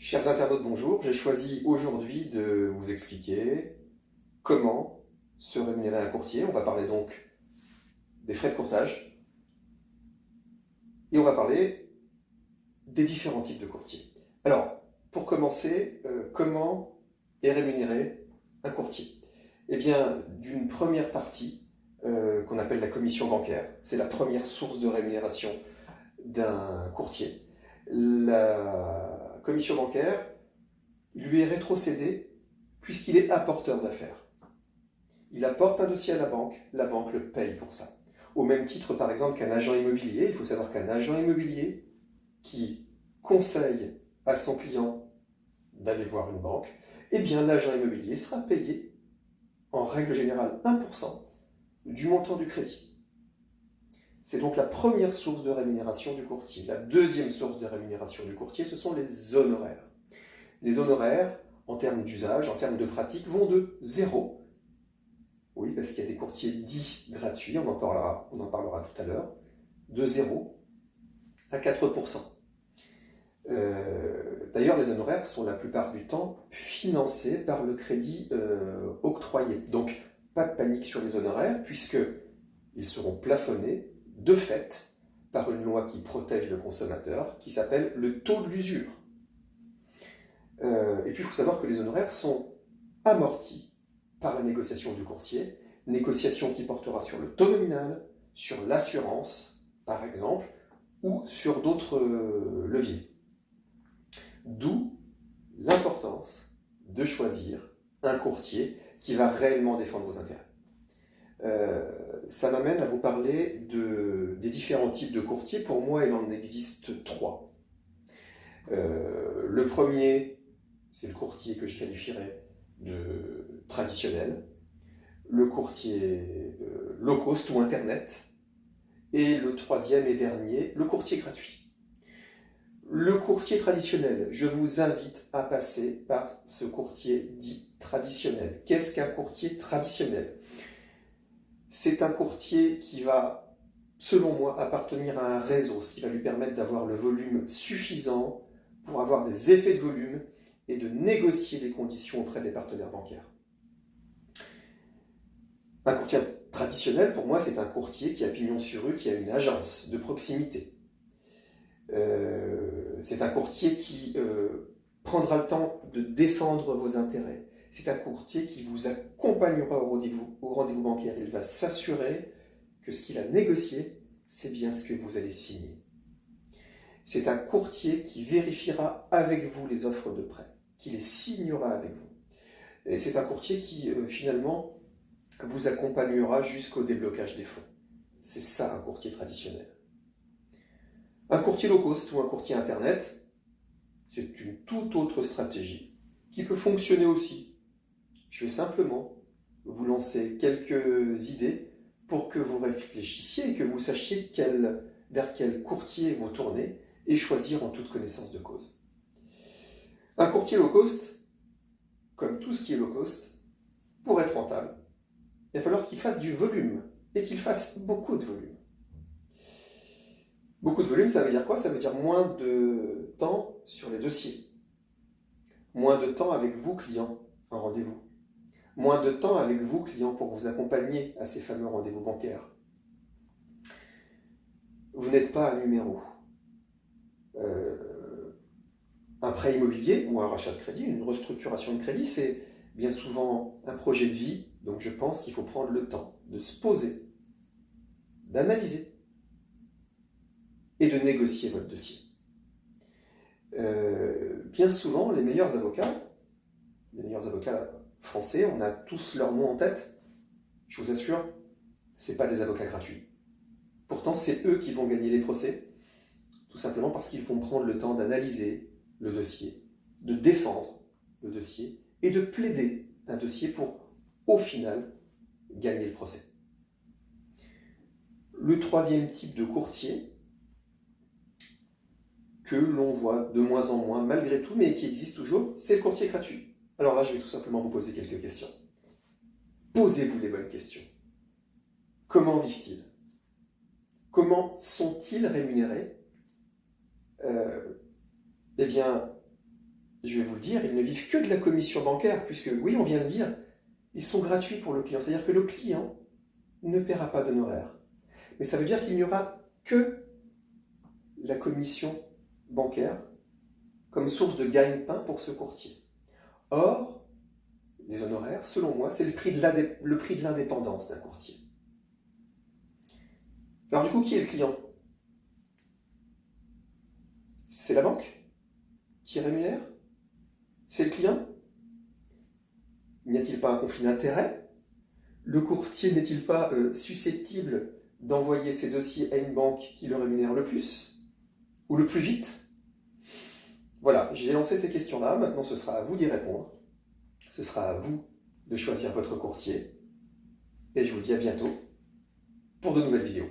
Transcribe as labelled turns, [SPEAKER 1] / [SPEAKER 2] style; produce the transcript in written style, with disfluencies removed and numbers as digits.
[SPEAKER 1] Chers internautes, bonjour. J'ai choisi aujourd'hui de vous expliquer comment se rémunérer un courtier. On va parler donc des frais de courtage et on va parler des différents types de courtiers. Alors, pour commencer, comment est rémunéré un courtier? Eh bien, d'une première partie qu'on appelle la commission bancaire. C'est la première source de rémunération d'un courtier. La commission bancaire lui est rétrocédé puisqu'il est apporteur d'affaires. Il apporte un dossier à la banque le paye pour ça. Au même titre, par exemple, qu'un agent immobilier. Il faut savoir qu'un agent immobilier qui conseille à son client d'aller voir une banque, eh bien l'agent immobilier sera payé, en règle générale, 1% du montant du crédit. C'est donc la première source de rémunération du courtier. La deuxième source de rémunération du courtier, ce sont les honoraires. Les honoraires, en termes d'usage, en termes de pratique, vont de 0. Oui, parce qu'il y a des courtiers dits gratuits, on en parlera tout à l'heure, de 0 à 4%. D'ailleurs, les honoraires sont la plupart du temps financés par le crédit octroyé. Donc, pas de panique sur les honoraires, puisqu'ils seront plafonnés de fait par une loi qui protège le consommateur, qui s'appelle le taux de l'usure. Et puis, il faut savoir que les honoraires sont amortis par la négociation du courtier, négociation qui portera sur le taux nominal, sur l'assurance, par exemple, ou sur d'autres leviers. D'où l'importance de choisir un courtier qui va réellement défendre vos intérêts. Ça m'amène à vous parler des différents types de courtiers. Pour moi, il en existe 3. Le premier, c'est le courtier que je qualifierais de traditionnel, le courtier low cost ou internet, et le troisième et dernier, le courtier gratuit. Le courtier traditionnel, je vous invite à passer par ce courtier dit traditionnel. Qu'est-ce qu'un courtier traditionnel? C'est un courtier qui va, selon moi, appartenir à un réseau, ce qui va lui permettre d'avoir le volume suffisant pour avoir des effets de volume et de négocier les conditions auprès des partenaires bancaires. Un courtier traditionnel, pour moi, c'est un courtier qui a pignon sur rue, qui a une agence de proximité. C'est un courtier qui prendra le temps de défendre vos intérêts. C'est un courtier qui vous accompagnera au rendez-vous bancaire. Il va s'assurer que ce qu'il a négocié, c'est bien ce que vous allez signer. C'est un courtier qui vérifiera avec vous les offres de prêt, qui les signera avec vous. Et c'est un courtier qui, finalement, vous accompagnera jusqu'au déblocage des fonds. C'est ça un courtier traditionnel. Un courtier low cost ou un courtier internet, c'est une toute autre stratégie qui peut fonctionner aussi. Je vais simplement vous lancer quelques idées pour que vous réfléchissiez et que vous sachiez vers quel courtier vous tournez et choisir en toute connaissance de cause. Un courtier low cost, comme tout ce qui est low cost, pour être rentable, il va falloir qu'il fasse du volume et qu'il fasse beaucoup de volume. Beaucoup de volume, ça veut dire quoi? Ça veut dire moins de temps sur les dossiers. Moins de temps avec vous, client, en rendez-vous. Moins de temps avec vous, client, pour vous accompagner à ces fameux rendez-vous bancaires. Vous n'êtes pas un numéro. Un prêt immobilier ou un rachat de crédit, une restructuration de crédit, c'est bien souvent un projet de vie. Donc je pense qu'il faut prendre le temps de se poser, d'analyser et de négocier votre dossier. Bien souvent, les meilleurs avocats français, on a tous leur nom en tête. Je vous assure, ce n'est pas des avocats gratuits. Pourtant, c'est eux qui vont gagner les procès, tout simplement parce qu'ils vont prendre le temps d'analyser le dossier, de défendre le dossier et de plaider un dossier pour, au final, gagner le procès. Le troisième type de courtier, que l'on voit de moins en moins malgré tout, mais qui existe toujours, c'est le courtier gratuit. Alors là, je vais tout simplement vous poser quelques questions. Posez-vous les bonnes questions. Comment vivent-ils? Comment sont-ils rémunérés? Eh bien, je vais vous le dire, ils ne vivent que de la commission bancaire, puisque, oui, on vient de dire, ils sont gratuits pour le client. C'est-à-dire que le client ne paiera pas d'honoraires. Mais ça veut dire qu'il n'y aura que la commission bancaire comme source de gagne-pain pour ce courtier. Or, les honoraires, selon moi, c'est le prix de l'indépendance d'un courtier. Alors du coup, qui est le client? C'est la banque qui rémunère? C'est le client? N'y a-t-il pas un conflit d'intérêts? Le courtier n'est-il pas susceptible d'envoyer ses dossiers à une banque qui le rémunère le plus? Ou le plus vite? Voilà, j'ai lancé ces questions-là, maintenant ce sera à vous d'y répondre. Ce sera à vous de choisir votre courtier. Et je vous dis à bientôt pour de nouvelles vidéos.